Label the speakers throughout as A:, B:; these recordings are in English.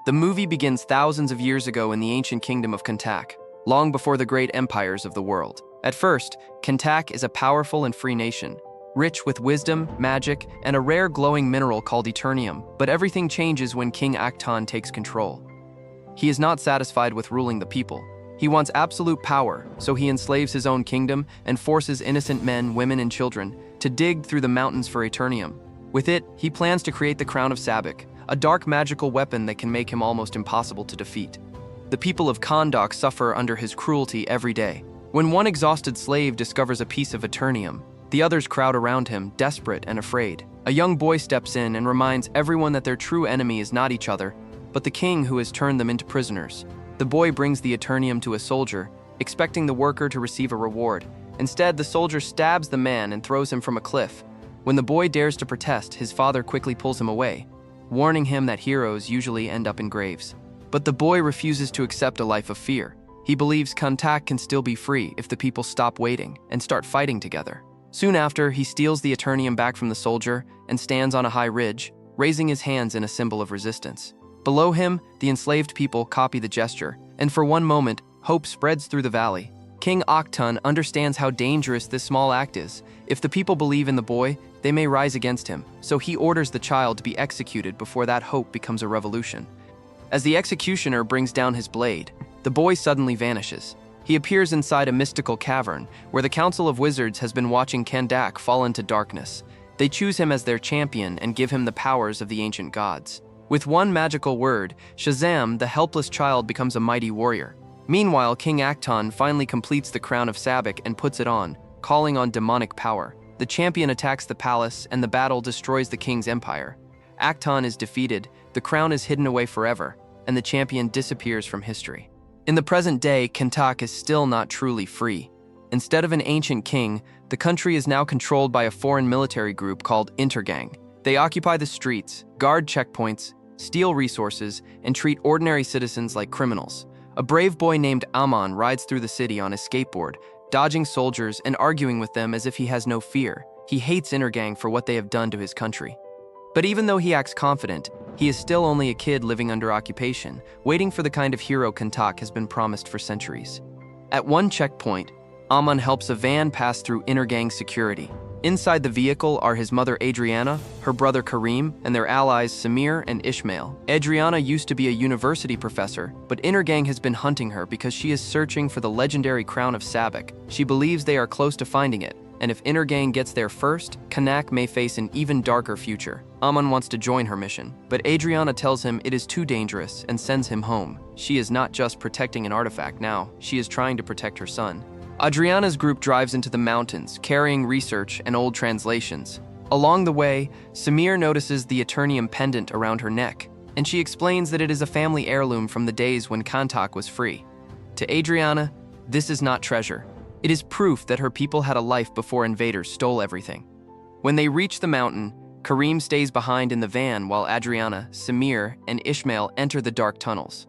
A: The movie begins thousands of years ago in the ancient kingdom of Kandak, long before the great empires of the world. At first, Kandak is a powerful and free nation, rich with wisdom, magic, and a rare glowing mineral called Eternium, but everything changes when King Akton takes control. He is not satisfied with ruling the people. He wants absolute power, so he enslaves his own kingdom and forces innocent men, women, and children to dig through the mountains for Eternium. With it, he plans to create the crown of Sabach, a dark magical weapon that can make him almost impossible to defeat. The people of Kahndaq suffer under his cruelty every day. When one exhausted slave discovers a piece of Eternium, the others crowd around him, desperate and afraid. A young boy steps in and reminds everyone that their true enemy is not each other, but the king who has turned them into prisoners. The boy brings the Eternium to a soldier, expecting the worker to receive a reward. Instead, the soldier stabs the man and throws him from a cliff. When the boy dares to protest, his father quickly pulls him away, warning him that heroes usually end up in graves. But the boy refuses to accept a life of fear. He believes Kandak can still be free if the people stop waiting and start fighting together. Soon after, he steals the Eternium back from the soldier and stands on a high ridge, raising his hands in a symbol of resistance. Below him, the enslaved people copy the gesture, and for one moment, hope spreads through the valley. King Akton understands how dangerous this small act is. If the people believe in the boy, they may rise against him, so he orders the child to be executed before that hope becomes a revolution. As the executioner brings down his blade, the boy suddenly vanishes. He appears inside a mystical cavern, where the Council of Wizards has been watching Kandak fall into darkness. They choose him as their champion and give him the powers of the ancient gods. With one magical word, Shazam, the helpless child becomes a mighty warrior. Meanwhile, King Akton finally completes the crown of Sabach and puts it on, calling on demonic power. The champion attacks the palace, and the battle destroys the king's empire. Akton is defeated, the crown is hidden away forever, and the champion disappears from history. In the present day, Kandak is still not truly free. Instead of an ancient king, the country is now controlled by a foreign military group called Intergang. They occupy the streets, guard checkpoints, steal resources, and treat ordinary citizens like criminals. A brave boy named Amon rides through the city on his skateboard, dodging soldiers and arguing with them as if he has no fear. He hates Intergang for what they have done to his country. But even though he acts confident, he is still only a kid living under occupation, waiting for the kind of hero Kandak has been promised for centuries. At one checkpoint, Amon helps a van pass through Intergang security. Inside the vehicle are his mother Adriana, her brother Karim, and their allies Samir and Ishmael. Adriana used to be a university professor, but Intergang has been hunting her because she is searching for the legendary crown of Sabach. She believes they are close to finding it, and if Intergang gets there first, Kandak may face an even darker future. Amon wants to join her mission, but Adriana tells him it is too dangerous and sends him home. She is not just protecting an artifact now, she is trying to protect her son. Adriana's group drives into the mountains, carrying research and old translations. Along the way, Samir notices the Eternium pendant around her neck, and she explains that it is a family heirloom from the days when Kandak was free. To Adriana, this is not treasure. It is proof that her people had a life before invaders stole everything. When they reach the mountain, Karim stays behind in the van while Adriana, Samir, and Ishmael enter the dark tunnels.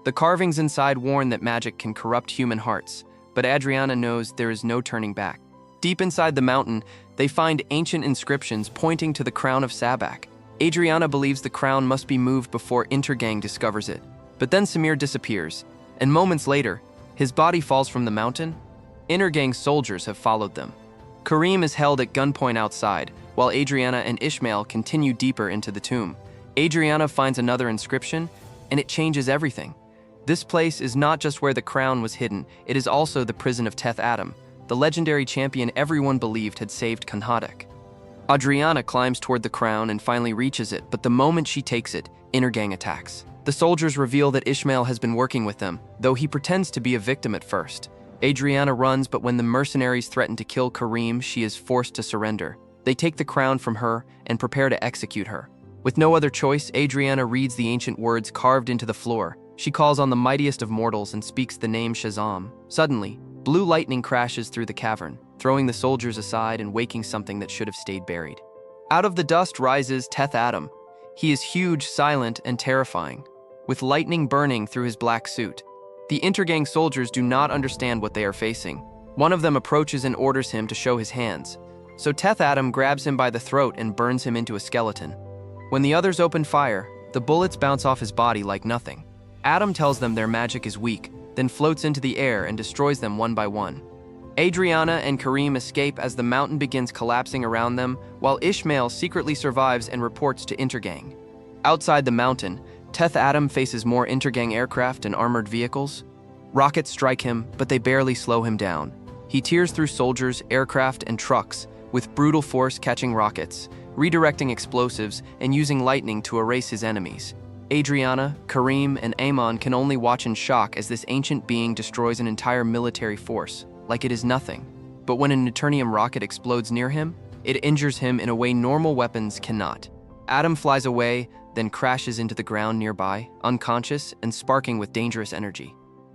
A: The carvings inside warn that magic can corrupt human hearts, but Adriana knows there is no turning back. Deep inside the mountain, they find ancient inscriptions pointing to the crown of Sabach. Adriana believes the crown must be moved before Intergang discovers it. But then Samir disappears, and moments later, his body falls from the mountain. Intergang soldiers have followed them. Karim is held at gunpoint outside, while Adriana and Ishmael continue deeper into the tomb. Adriana finds another inscription, and it changes everything. This place is not just where the crown was hidden, it is also the prison of Teth Adam, the legendary champion everyone believed had saved Kahndaq. Adriana climbs toward the crown and finally reaches it, but the moment she takes it, Intergang attacks. The soldiers reveal that Ishmael has been working with them, though he pretends to be a victim at first. Adriana runs, but when the mercenaries threaten to kill Karim, she is forced to surrender. They take the crown from her and prepare to execute her. With no other choice, Adriana reads the ancient words carved into the floor. She calls on the mightiest of mortals and speaks the name Shazam. Suddenly, blue lightning crashes through the cavern, throwing the soldiers aside and waking something that should have stayed buried. Out of the dust rises Teth Adam. He is huge, silent, and terrifying, with lightning burning through his black suit. The Intergang soldiers do not understand what they are facing. One of them approaches and orders him to show his hands. So Teth Adam grabs him by the throat and burns him into a skeleton. When the others open fire, The bullets bounce off his body like nothing. Adam tells them their magic is weak, then floats into the air and destroys them one by one. Adriana and Kareem escape as the mountain begins collapsing around them, while Ishmael secretly survives and reports to Intergang. Outside the mountain, Teth Adam faces more Intergang aircraft and armored vehicles. Rockets strike him, but they barely slow him down. He tears through soldiers, aircraft, and trucks, with brutal force catching rockets, redirecting explosives, and using lightning to erase his enemies. Adriana, Kareem, and Amon can only watch in shock as this ancient being destroys an entire military force, like it is nothing. But when an Eternium rocket explodes near him, it injures him in a way normal weapons cannot. Adam flies away, then crashes into the ground nearby, unconscious and sparking with dangerous energy.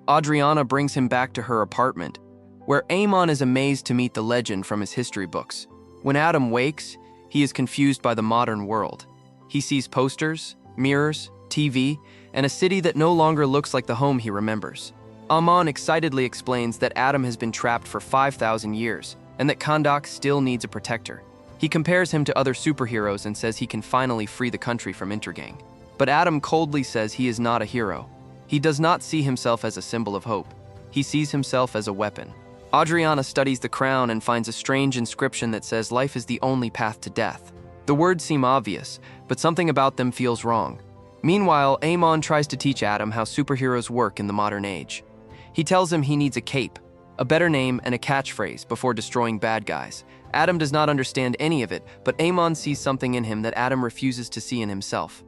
A: Adriana brings him back to her apartment, where Amon is amazed to meet the legend from his history books. When Adam wakes, he is confused by the modern world. He sees posters, mirrors, TV, and a city that no longer looks like the home he remembers. Amon excitedly explains that Adam has been trapped for 5,000 years, and that Kandak still needs a protector. He compares him to other superheroes and says he can finally free the country from Intergang. But Adam coldly says he is not a hero. He does not see himself as a symbol of hope. He sees himself as a weapon. Adriana studies the crown and finds a strange inscription that says life is the only path to death. The words seem obvious, but something about them feels wrong. Meanwhile, Amon tries to teach Adam how superheroes work in the modern age. He tells him he needs a cape, a better name, and a catchphrase before destroying bad guys. Adam does not understand any of it, but Amon sees something in him that Adam refuses to see in himself.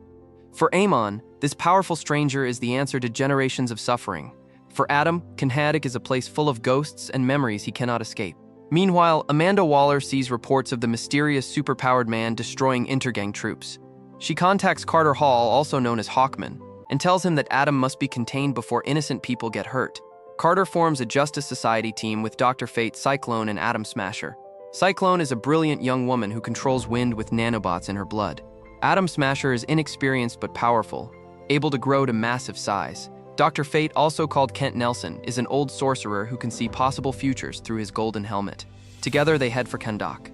A: For Amon, this powerful stranger is the answer to generations of suffering. For Adam, Kahndaq is a place full of ghosts and memories he cannot escape. Meanwhile, Amanda Waller sees reports of the mysterious superpowered man destroying Intergang troops. She contacts Carter Hall, also known as Hawkman, and tells him that Adam must be contained before innocent people get hurt. Carter forms a Justice Society team with Dr. Fate, Cyclone, and Atom Smasher. Cyclone is a brilliant young woman who controls wind with nanobots in her blood. Atom Smasher is inexperienced but powerful, able to grow to massive size. Dr. Fate, also called Kent Nelson, is an old sorcerer who can see possible futures through his golden helmet. Together, they head for Kandak.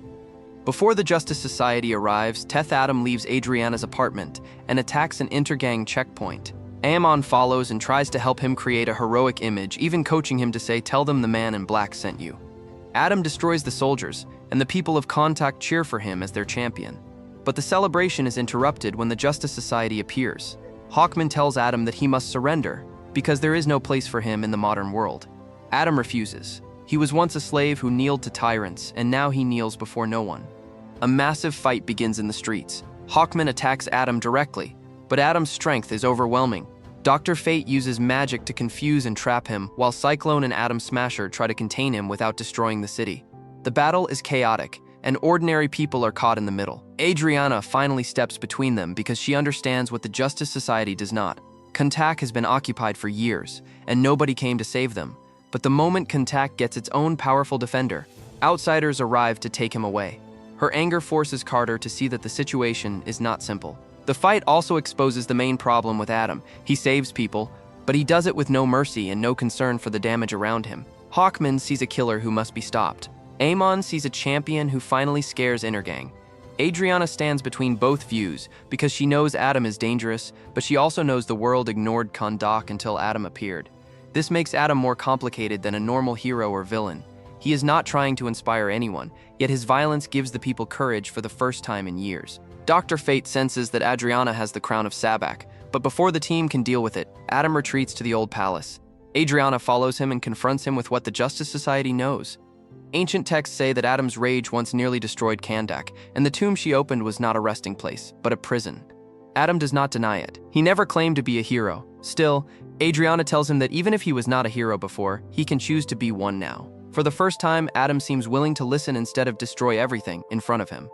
A: Before the Justice Society arrives, Teth Adam leaves Adriana's apartment and attacks an Intergang checkpoint. Amon follows and tries to help him create a heroic image, even coaching him to say, "Tell them the man in black sent you." Adam destroys the soldiers, and the people of Kahndaq cheer for him as their champion. But the celebration is interrupted when the Justice Society appears. Hawkman tells Adam that he must surrender, because there is no place for him in the modern world. Adam refuses. He was once a slave who kneeled to tyrants, and now he kneels before no one. A massive fight begins in the streets. Hawkman attacks Adam directly, but Adam's strength is overwhelming. Dr. Fate uses magic to confuse and trap him, while Cyclone and Atom Smasher try to contain him without destroying the city. The battle is chaotic, and ordinary people are caught in the middle. Adriana finally steps between them because she understands what the Justice Society does not. Kahndaq has been occupied for years, and nobody came to save them. But the moment Kahndaq gets its own powerful defender, outsiders arrive to take him away. Her anger forces Carter to see that the situation is not simple. The fight also exposes the main problem with Adam. He saves people, but he does it with no mercy and no concern for the damage around him. Hawkman sees a killer who must be stopped. Amon sees a champion who finally scares Intergang. Adriana stands between both views because she knows Adam is dangerous, but she also knows the world ignored Kahndaq until Adam appeared. This makes Adam more complicated than a normal hero or villain. He is not trying to inspire anyone, yet his violence gives the people courage for the first time in years. Dr. Fate senses that Adriana has the crown of Sabach, but before the team can deal with it, Adam retreats to the old palace. Adriana follows him and confronts him with what the Justice Society knows. Ancient texts say that Adam's rage once nearly destroyed Kahndaq, and the tomb she opened was not a resting place, but a prison. Adam does not deny it. He never claimed to be a hero. Still, Adriana tells him that even if he was not a hero before, he can choose to be one now. For the first time, Adam seems willing to listen instead of destroy everything in front of him.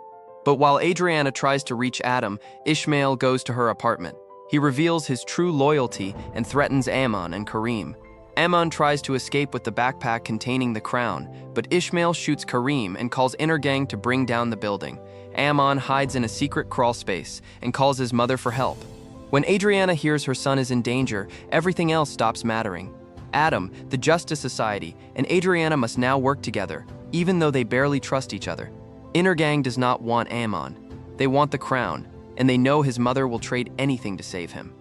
A: But while Adriana tries to reach Adam, Ishmael goes to her apartment. He reveals his true loyalty and threatens Amon and Kareem. Amon tries to escape with the backpack containing the crown, but Ishmael shoots Kareem and calls Intergang to bring down the building. Amon hides in a secret crawl space and calls his mother for help. When Adriana hears her son is in danger, everything else stops mattering. Adam, the Justice Society, and Adriana must now work together, even though they barely trust each other. Intergang does not want Amon. They want the crown. and they know his mother will trade anything to save him.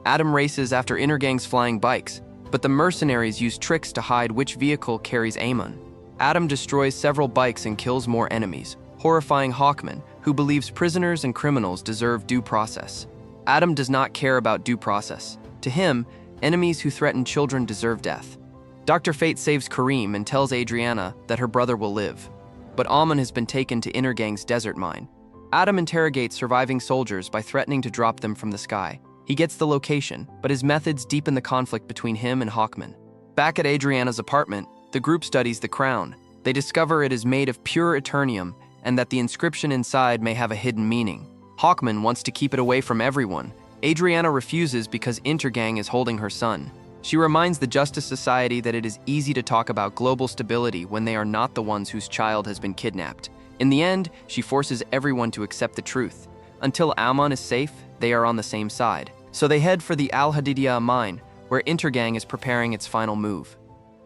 A: Adam races after Intergang's flying bikes, but the mercenaries use tricks to hide which vehicle carries Amon. Adam destroys several bikes and kills more enemies, horrifying Hawkman, who believes prisoners and criminals deserve due process. Adam does not care about due process. To him, enemies who threaten children deserve death. Dr. Fate saves Kareem and tells Adriana that her brother will live. But Amon has been taken to Intergang's desert mine. Adam interrogates surviving soldiers by threatening to drop them from the sky. He gets the location, but his methods deepen the conflict between him and Hawkman. Back at Adriana's apartment, the group studies the crown. They discover it is made of pure Eternium and that the inscription inside may have a hidden meaning. Hawkman wants to keep it away from everyone. Adriana refuses because Intergang is holding her son. She reminds the Justice Society that it is easy to talk about global stability when they are not the ones whose child has been kidnapped. In the end, she forces everyone to accept the truth. Until Amon is safe, they are on the same side. So they head for the Al-Hadidiyah mine, where Intergang is preparing its final move.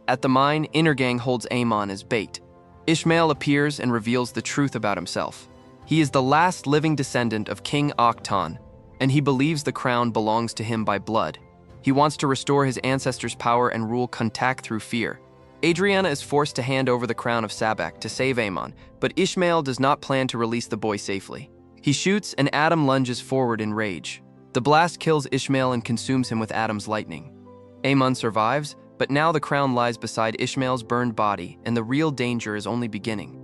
A: At the mine, Intergang holds Amon as bait. Ishmael appears and reveals the truth about himself. He is the last living descendant of King Akhton, and he believes the crown belongs to him by blood. He wants to restore his ancestors' power and rule Kandak through fear. Adriana is forced to hand over the crown of Sabach to save Amon, but Ishmael does not plan to release the boy safely. He shoots and Adam lunges forward in rage. The blast kills Ishmael and consumes him with Adam's lightning. Amon survives, but now the crown lies beside Ishmael's burned body and the real danger is only beginning.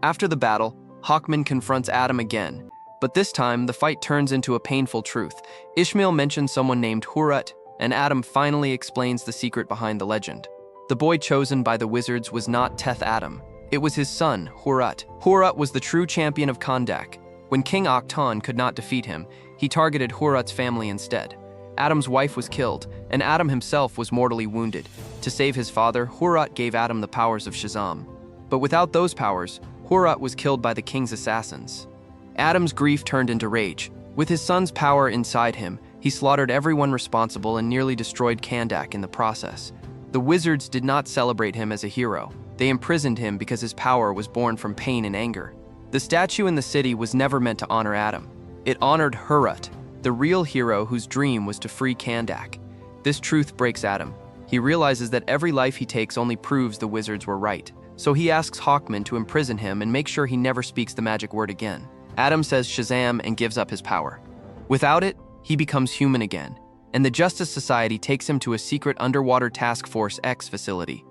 A: After the battle, Hawkman confronts Adam again, but this time the fight turns into a painful truth. Ishmael mentions someone named Hurut, and Adam finally explains the secret behind the legend. The boy chosen by the wizards was not Teth Adam. It was his son, Hurut. Hurut was the true champion of Kahndaq. When King Akhton could not defeat him, he targeted Hurut's family instead. Adam's wife was killed, and Adam himself was mortally wounded. To save his father, Hurut gave Adam the powers of Shazam. But without those powers, Hurut was killed by the king's assassins. Adam's grief turned into rage. With his son's power inside him, he slaughtered everyone responsible and nearly destroyed Kandak in the process. The wizards did not celebrate him as a hero. They imprisoned him because his power was born from pain and anger. The statue in the city was never meant to honor Adam. It honored Hurut, the real hero whose dream was to free Kandak. This truth breaks Adam. He realizes that every life he takes only proves the wizards were right. So he asks Hawkman to imprison him and make sure he never speaks the magic word again. Adam says Shazam and gives up his power. Without it, he becomes human again, and the Justice Society takes him to a secret underwater Task Force X facility.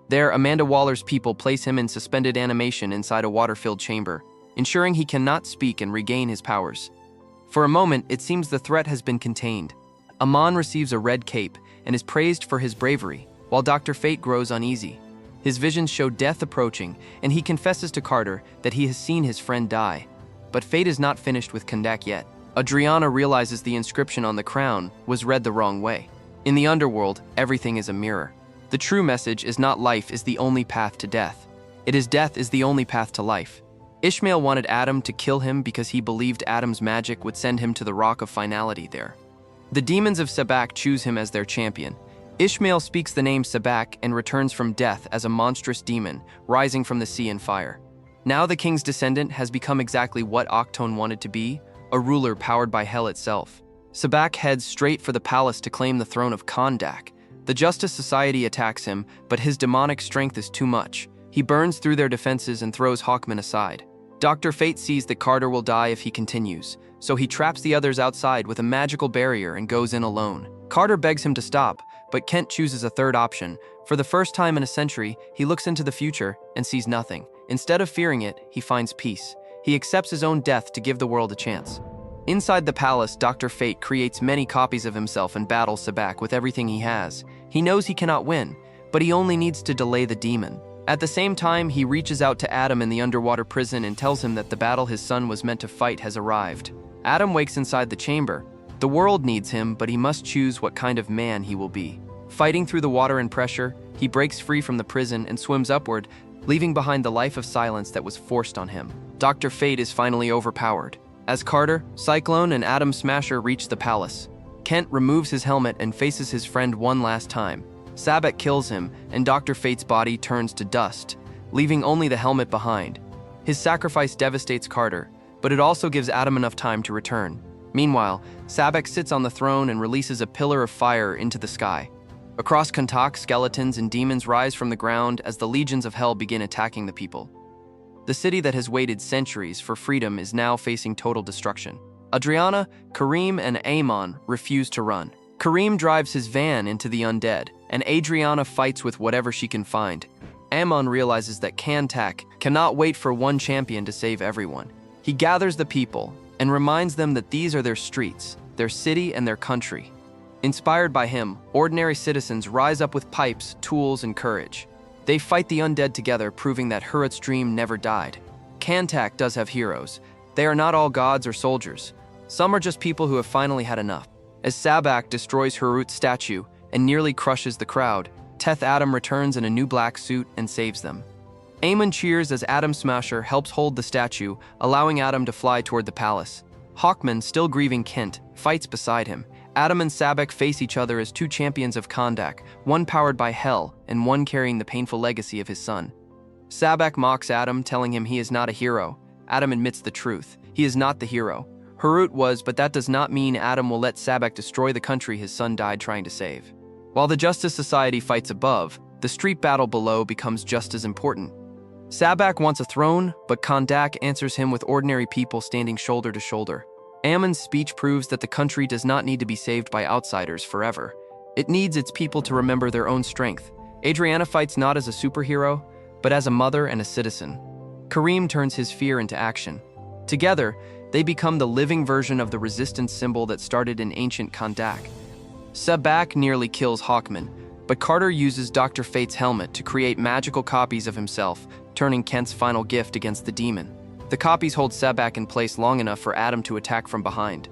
A: There, Amanda Waller's people place him in suspended animation inside a water-filled chamber, ensuring he cannot speak and regain his powers. For a moment, it seems the threat has been contained. Amon receives a red cape and is praised for his bravery, while Dr. Fate grows uneasy. His visions show death approaching, and he confesses to Carter that he has seen his friend die. But Fate is not finished with Kandak yet. Adriana realizes the inscription on the crown was read the wrong way. In the underworld, everything is a mirror. The true message is not life is the only path to death. It is death is the only path to life. Ishmael wanted Adam to kill him because he believed Adam's magic would send him to the Rock of Finality there. The demons of Sabach choose him as their champion. Ishmael speaks the name Sabach and returns from death as a monstrous demon, rising from the sea in fire. Now the king's descendant has become exactly what Akhton wanted to be, a ruler powered by hell itself. Sabach heads straight for the palace to claim the throne of Kahndaq. The Justice Society attacks him, but his demonic strength is too much. He burns through their defenses and throws Hawkman aside. Dr. Fate sees that Carter will die if he continues, so he traps the others outside with a magical barrier and goes in alone. Carter begs him to stop, but Kent chooses a third option. For the first time in a century, he looks into the future and sees nothing. Instead of fearing it, he finds peace. He accepts his own death to give the world a chance. Inside the palace, Dr. Fate creates many copies of himself and battles Sabach with everything he has. He knows he cannot win, but he only needs to delay the demon. At the same time, he reaches out to Adam in the underwater prison and tells him that the battle his son was meant to fight has arrived. Adam wakes inside the chamber. The world needs him, but he must choose what kind of man he will be. Fighting through the water and pressure, he breaks free from the prison and swims upward, leaving behind the life of silence that was forced on him. Dr. Fate is finally overpowered. As Carter, Cyclone, and Adam Smasher reach the palace, Kent removes his helmet and faces his friend one last time. Sabbac kills him, and Dr. Fate's body turns to dust, leaving only the helmet behind. His sacrifice devastates Carter, but it also gives Adam enough time to return. Meanwhile, Sabach sits on the throne and releases a pillar of fire into the sky. Across Kahndaq, skeletons and demons rise from the ground as the legions of hell begin attacking the people. The city that has waited centuries for freedom is now facing total destruction. Adriana, Karim, and Amon refuse to run. Karim drives his van into the undead, and Adriana fights with whatever she can find. Amon realizes that Kandak cannot wait for one champion to save everyone. He gathers the people and reminds them that these are their streets, their city, and their country. Inspired by him, ordinary citizens rise up with pipes, tools, and courage. They fight the undead together, proving that Hurut's dream never died. Kandak does have heroes. They are not all gods or soldiers. Some are just people who have finally had enough. As Sabach destroys Hurut's statue and nearly crushes the crowd, Teth Adam returns in a new black suit and saves them. Amon cheers as Adam Smasher helps hold the statue, allowing Adam to fly toward the palace. Hawkman, still grieving Kent, fights beside him. Adam and Sabach face each other as two champions of Kandak, one powered by hell and one carrying the painful legacy of his son. Sabach mocks Adam, telling him he is not a hero. Adam admits the truth. He is not the hero. Hurut was, but that does not mean Adam will let Sabach destroy the country his son died trying to save. While the Justice Society fights above, the street battle below becomes just as important. Sabach wants a throne, but Kahndaq answers him with ordinary people standing shoulder to shoulder. Amon's speech proves that the country does not need to be saved by outsiders forever. It needs its people to remember their own strength. Adriana fights not as a superhero, but as a mother and a citizen. Karim turns his fear into action. Together, they become the living version of the resistance symbol that started in ancient Kandak. Sabach nearly kills Hawkman, but Carter uses Dr. Fate's helmet to create magical copies of himself, turning Kent's final gift against the demon. The copies hold Sabach in place long enough for Adam to attack from behind.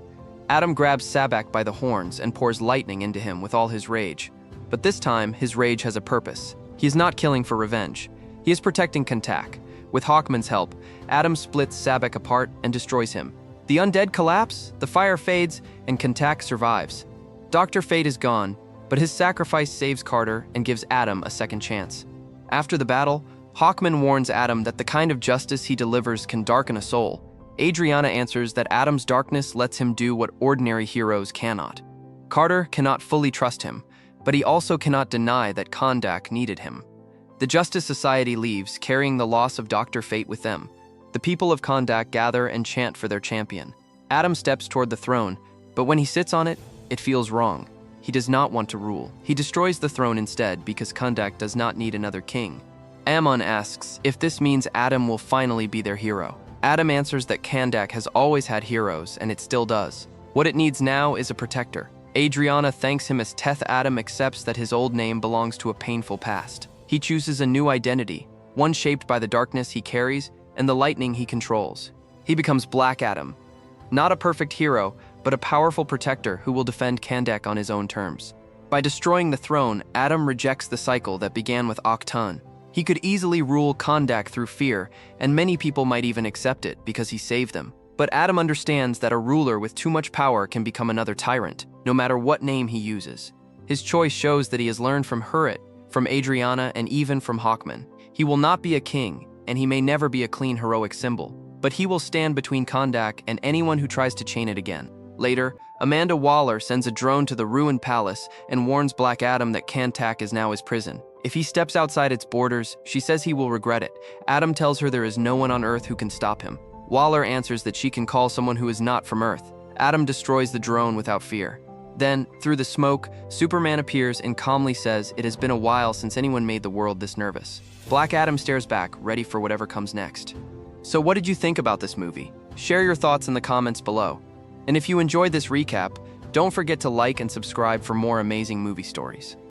A: Adam grabs Sabach by the horns and pours lightning into him with all his rage. But this time, his rage has a purpose. He is not killing for revenge. He is protecting Kandak. With Hawkman's help, Adam splits Sabach apart and destroys him. The undead collapse, the fire fades, and Kandak survives. Dr. Fate is gone, but his sacrifice saves Carter and gives Adam a second chance. After the battle, Hawkman warns Adam that the kind of justice he delivers can darken a soul. Adriana answers that Adam's darkness lets him do what ordinary heroes cannot. Carter cannot fully trust him, but he also cannot deny that Kahndaq needed him. The Justice Society leaves, carrying the loss of Dr. Fate with them. The people of Kahndaq gather and chant for their champion. Adam steps toward the throne, but when he sits on it, it feels wrong. He does not want to rule. He destroys the throne instead because Kahndaq does not need another king. Amon asks if this means Adam will finally be their hero. Adam answers that Kahndaq has always had heroes, and it still does. What it needs now is a protector. Adriana thanks him as Teth Adam accepts that his old name belongs to a painful past. He chooses a new identity, one shaped by the darkness he carries and the lightning he controls. He becomes Black Adam, not a perfect hero, but a powerful protector who will defend Kahndaq on his own terms. By destroying the throne, Adam rejects the cycle that began with Akhtan. He could easily rule Kahndaq through fear, and many people might even accept it because he saved them. But Adam understands that a ruler with too much power can become another tyrant, no matter what name he uses. His choice shows that he has learned from Hurut, from Adriana, and even from Hawkman. He will not be a king, and he may never be a clean heroic symbol, but he will stand between Kahndaq and anyone who tries to chain it again. Later, Amanda Waller sends a drone to the ruined palace and warns Black Adam that Kahndaq is now his prison. If he steps outside its borders, she says he will regret it. Adam tells her there is no one on Earth who can stop him. Waller answers that she can call someone who is not from Earth. Adam destroys the drone without fear. Then, through the smoke, Superman appears and calmly says it has been a while since anyone made the world this nervous. Black Adam stares back, ready for whatever comes next. So what did you think about this movie? Share your thoughts in the comments below. And if you enjoyed this recap, don't forget to like and subscribe for more amazing movie stories.